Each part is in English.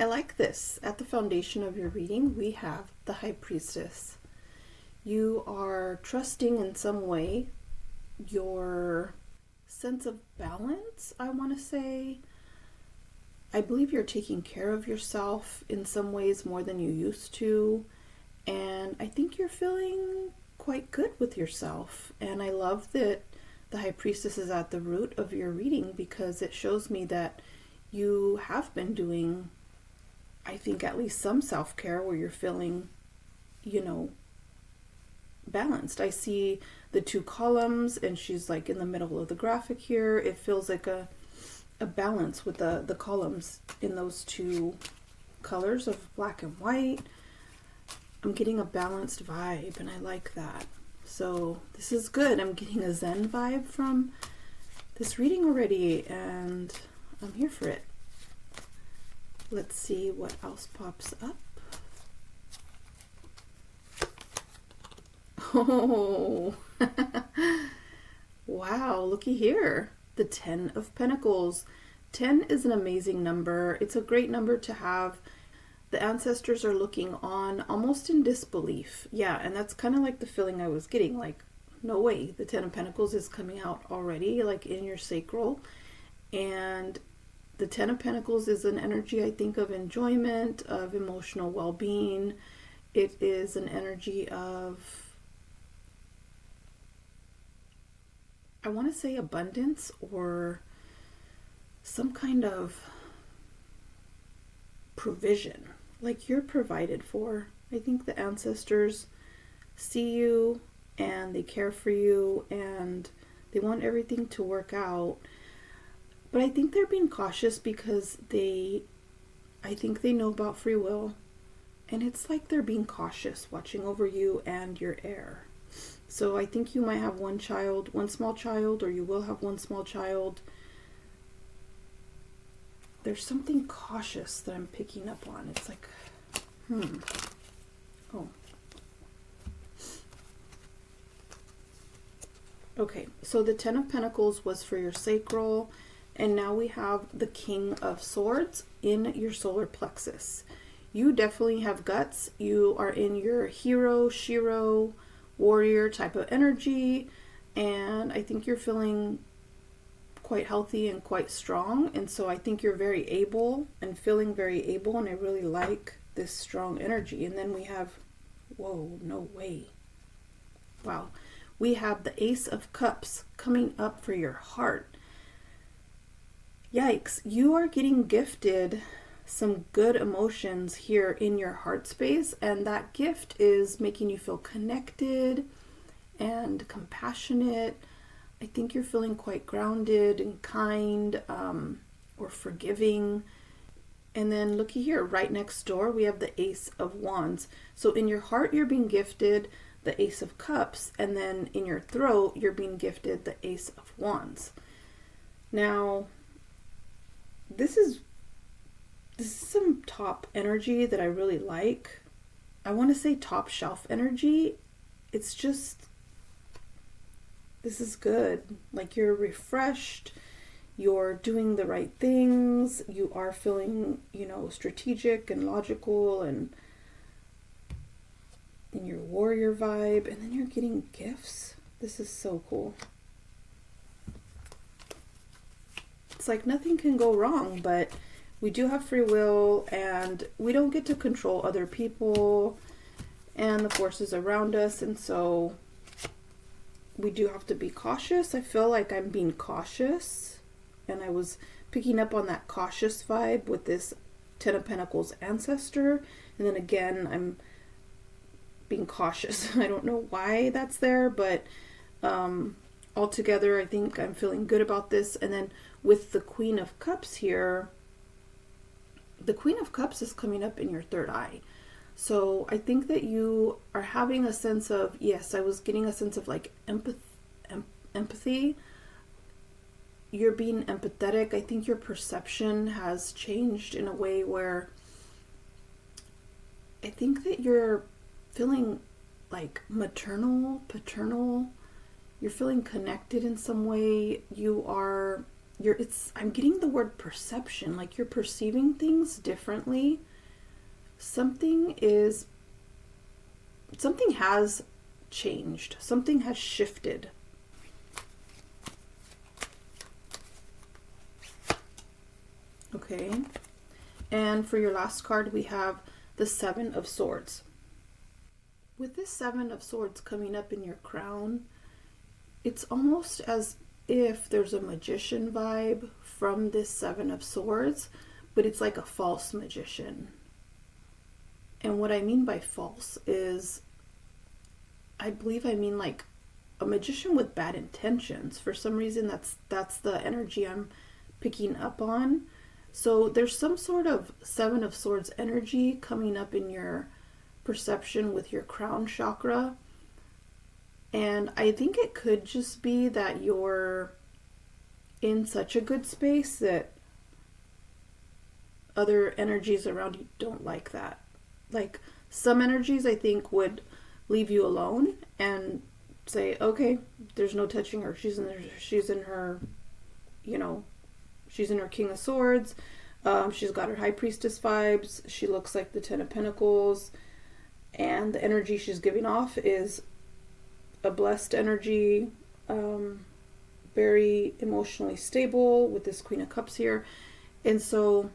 I like this. At the foundation of your reading, we have the High Priestess. You are trusting in some way your sense of balance, I want to say. I believe you're taking care of yourself in some ways more than you used to. And I think you're feeling quite good with yourself. And I love that the High Priestess is at the root of your reading, because it shows me that you have been doing, I think, at least some self-care where you're feeling, balanced. I see the two columns and she's like in the middle of the graphic here. It feels like a balance with the columns in those two colors of black and white. I'm getting a balanced vibe and I like that. So this is good. I'm getting a Zen vibe from this reading already and I'm here for it. Let's see what else pops up. Oh, wow, looky here. The 10 of Pentacles. 10 is an amazing number. It's a great number to have. The ancestors are looking on almost in disbelief. Yeah, and that's kind of like the feeling I was getting. Like, no way, the 10 of Pentacles is coming out already, like in your sacral. And the 10 of Pentacles is an energy, I think, of enjoyment, of emotional well-being. It is an energy of, I want to say, abundance or some kind of provision. Like you're provided for. I think the ancestors see you and they care for you and they want everything to work out. But I think they're being cautious because I think they know about free will. And it's like they're being cautious, watching over you and your heir. So I think you might have one small child, or you will have one small child. There's something cautious that I'm picking up on. It's like, oh. Okay, so the 10 of Pentacles was for your sacral, and now we have the King of Swords in your solar plexus. You definitely have guts. You are in your hero, shiro, warrior type of energy, and I think you're feeling quite healthy and quite strong, and so I think you're very able and feeling very able, and I really like this strong energy. And then we have, whoa, no way, wow, we have the Ace of Cups coming up for your heart. Yikes, you are getting gifted some good emotions here in your heart space, and that gift is making you feel connected and compassionate. I think you're feeling quite grounded and kind, or forgiving. And then looky here, right next door we have the Ace of Wands. So in your heart you're being gifted the Ace of Cups, and then in your throat you're being gifted the Ace of Wands. Now this is some top energy that I really like. I want to say top shelf energy. It's just, this is good. Like you're refreshed, you're doing the right things, you are feeling, strategic and logical and in your warrior vibe, and then you're getting gifts. This is so cool. It's like nothing can go wrong, but we do have free will and we don't get to control other people and the forces around us, and so we do have to be cautious. I feel like I'm being cautious, and I was picking up on that cautious vibe with this 10 of Pentacles ancestor, and then again I'm being cautious. I don't know why that's there, but altogether I think I'm feeling good about this. And then with the Queen of Cups here, the Queen of Cups is coming up in your third eye. So I think that you are having a sense of, yes, I was getting a sense of like empathy. You're being empathetic. I think your perception has changed in a way where I think that you're feeling like maternal, paternal. You're feeling connected in some way. You I'm getting the word perception, like you're perceiving things differently. Something has changed. Something has shifted. Okay. And for your last card, we have the Seven of Swords. With this Seven of Swords coming up in your crown, it's almost as if there's a magician vibe from this Seven of Swords, but it's like a false magician. And what I mean by false is, I believe I mean like a magician with bad intentions. For some reason, that's the energy I'm picking up on. So there's some sort of Seven of Swords energy coming up in your perception with your crown chakra. And I think it could just be that you're in such a good space that other energies around you don't like that. Like some energies I think would leave you alone and say, okay, there's no touching her. She's in her King of Swords. She's got her High Priestess vibes. She looks like the Ten of Pentacles. And the energy she's giving off is a blessed energy, very emotionally stable with this Queen of Cups here. And so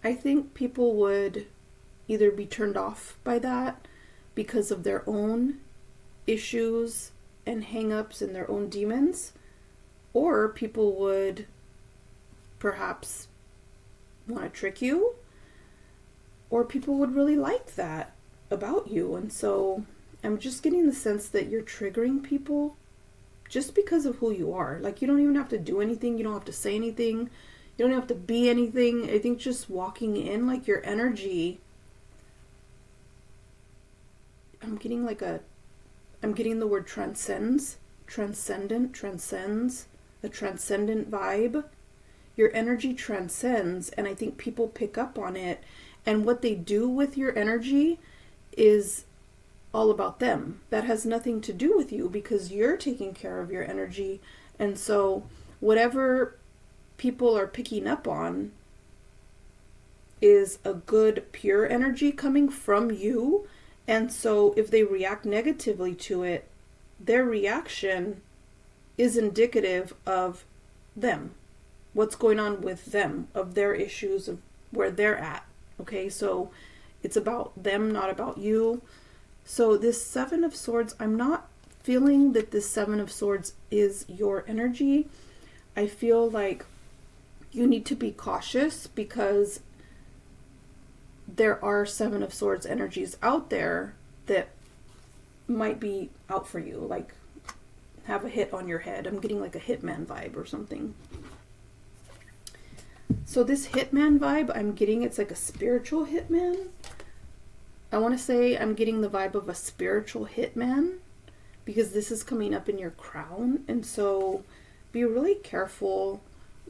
I think people would either be turned off by that because of their own issues and hang-ups and their own demons, or people would perhaps want to trick you, or people would really like that about you. And so I'm just getting the sense that you're triggering people just because of who you are. Like, you don't even have to do anything. You don't have to say anything. You don't have to be anything. I think just walking in, like, your energy, I'm getting the word transcends, a transcendent vibe. Your energy transcends, and I think people pick up on it. And what they do with your energy is all about them. That has nothing to do with you because you're taking care of your energy. And so whatever people are picking up on is a good, pure energy coming from you. And so if they react negatively to it, their reaction is indicative of them, what's going on with them, of their issues, of where they're at. Okay, so it's about them, not about you. So this Seven of Swords, I'm not feeling that this Seven of Swords is your energy. I feel like you need to be cautious because there are Seven of Swords energies out there that might be out for you, like have a hit on your head. I'm getting like a hitman vibe or something. So this hitman vibe, I'm getting it's like a spiritual hitman. I want to say I'm getting the vibe of a spiritual hitman because this is coming up in your crown. And so be really careful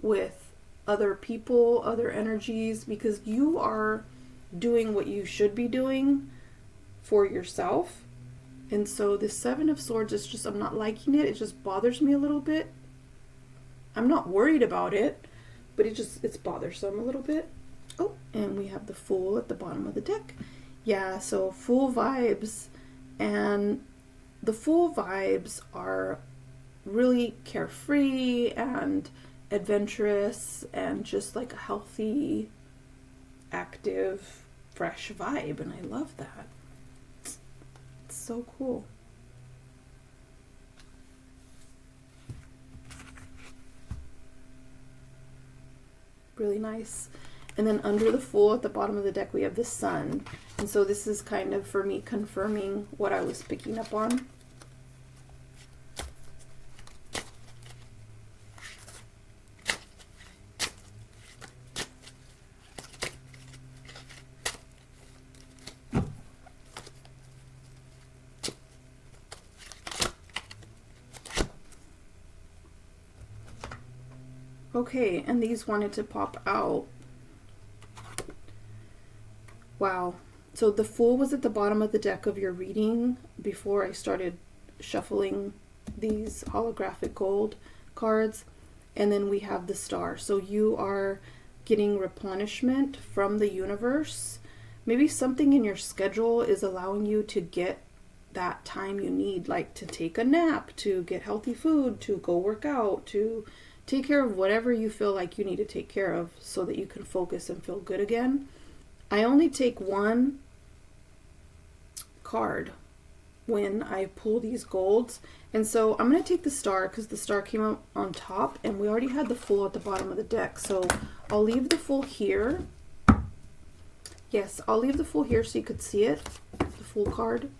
with other people, other energies, because you are doing what you should be doing for yourself. And so this Seven of Swords is just, I'm not liking it. It just bothers me a little bit. I'm not worried about it, but it's bothersome a little bit. Oh, and we have the Fool at the bottom of the deck. Yeah, so Fool vibes, and the Fool vibes are really carefree and adventurous and just like a healthy, active, fresh vibe, and I love that. It's so cool. Really nice. And then under the Fool at the bottom of the deck, we have the Sun. And so this is kind of, for me, confirming what I was picking up on. Okay, and these wanted to pop out. Wow. So the Fool was at the bottom of the deck of your reading before I started shuffling these holographic gold cards. and then we have the star. So you are getting replenishment from the universe. Maybe something in your schedule is allowing you to get that time you need, like to take a nap, to get healthy food, to go work out, to take care of whatever you feel like you need to take care of so that you can focus and feel good again. I only take one card when I pull these golds. And so I'm going to take the star because the star came up on top and we already had the Fool at the bottom of the deck. So I'll leave the Fool here. Yes, I'll leave the Fool here so you could see it, the Fool card.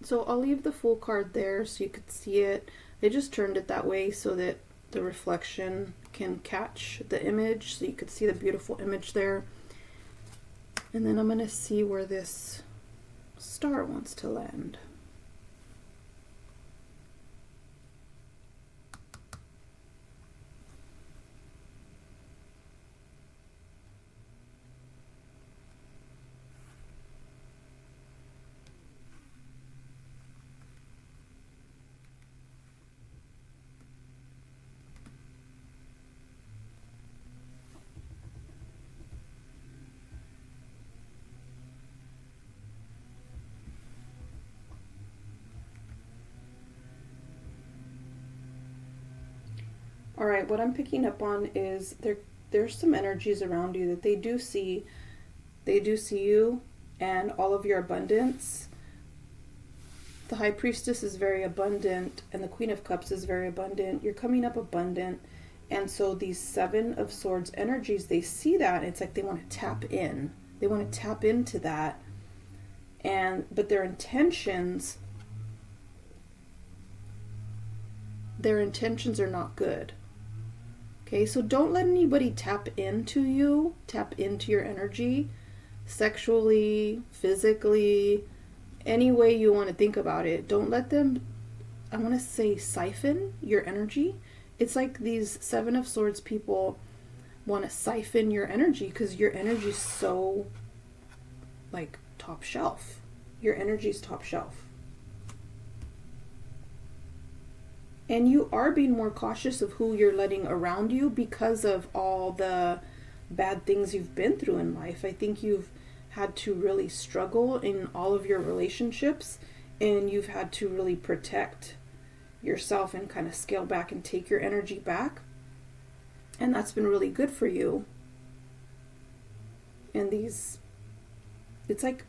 So I'll leave the Fool card there so you could see it. I just turned it that way so that the reflection can catch the image so you could see the beautiful image there. And then I'm going to see where this star wants to land. All right, what I'm picking up on is there's some energies around you that they do see you and all of your abundance. The High Priestess is very abundant and the Queen of Cups is very abundant. You're coming up abundant. And so these Seven of Swords energies, they see that. It's like they want to tap in. They want to tap into that. But their intentions are not good. Okay, so don't let anybody tap into your energy, sexually, physically, any way you want to think about it. Don't let them, I want to say, siphon your energy. It's like these Seven of Swords people want to siphon your energy because your energy is so, like, top shelf. Your energy is top shelf. And you are being more cautious of who you're letting around you because of all the bad things you've been through in life. I think you've had to really struggle in all of your relationships, and you've had to really protect yourself and kind of scale back and take your energy back. And that's been really good for you. And it's like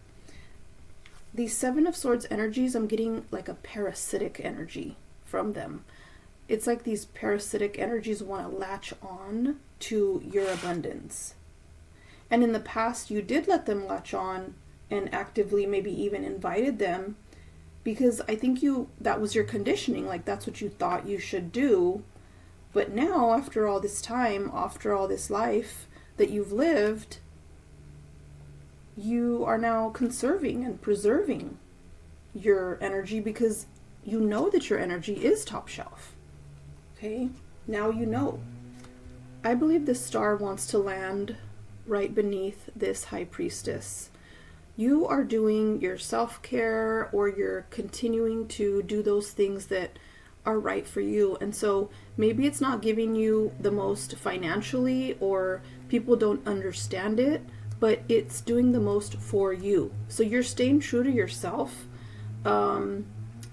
these Seven of Swords energies, I'm getting like a parasitic energy from them. It's like these parasitic energies want to latch on to your abundance. And in the past, you did let them latch on and actively maybe even invited them because I think that was your conditioning. Like that's what you thought you should do. But now, after all this time, after all this life that you've lived, you are now conserving and preserving your energy because you know that your energy is top shelf. Okay, now you know. I believe the star wants to land right beneath this High Priestess. You are doing your self-care, or you're continuing to do those things that are right for you. And so maybe it's not giving you the most financially, or people don't understand it, but it's doing the most for you. So you're staying true to yourself.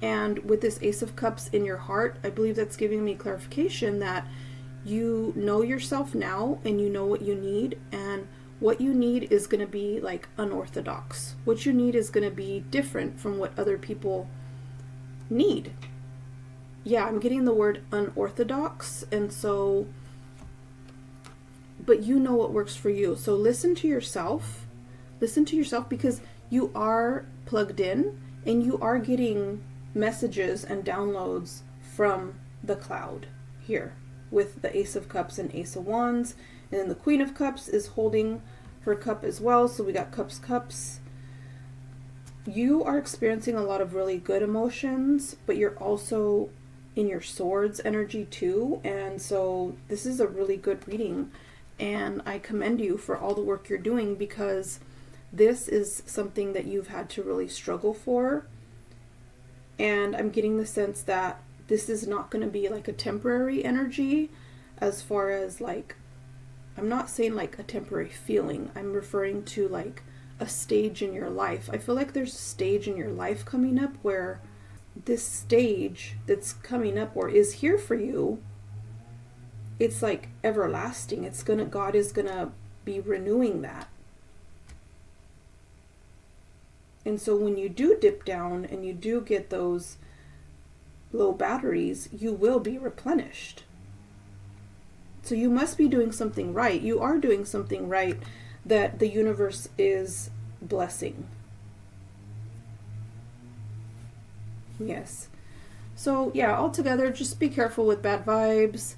And with this Ace of Cups in your heart, I believe that's giving me clarification that you know yourself now and you know what you need, and what you need is going to be like unorthodox. What you need is going to be different from what other people need. Yeah, I'm getting the word unorthodox, and so, but you know what works for you. So listen to yourself because you are plugged in and you are getting messages and downloads from the cloud here with the Ace of Cups and Ace of Wands. And then the Queen of Cups is holding her cup as well. So we got cups. You are experiencing a lot of really good emotions, but you're also in your swords energy too. And so this is a really good reading, and I commend you for all the work you're doing, because this is something that you've had to really struggle for. And I'm getting the sense that this is not going to be like a temporary energy, as far as like, I'm not saying like a temporary feeling. I'm referring to like a stage in your life. I feel like there's a stage in your life coming up where this stage that's coming up or is here for you, it's like everlasting. God is gonna be renewing that. And so when you do dip down and you do get those low batteries, you will be replenished. So you must be doing something right. You are doing something right that the universe is blessing. Yes. So yeah, altogether, just be careful with bad vibes.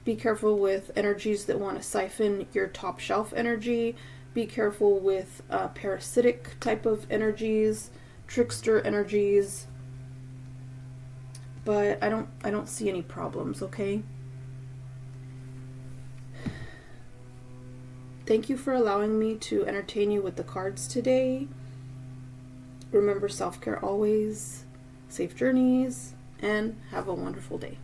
Be careful with energies that want to siphon your top shelf energy. Be careful with parasitic type of energies, trickster energies. But I don't see any problems, okay? Thank you for allowing me to entertain you with the cards today. Remember self-care always. Safe journeys, and have a wonderful day.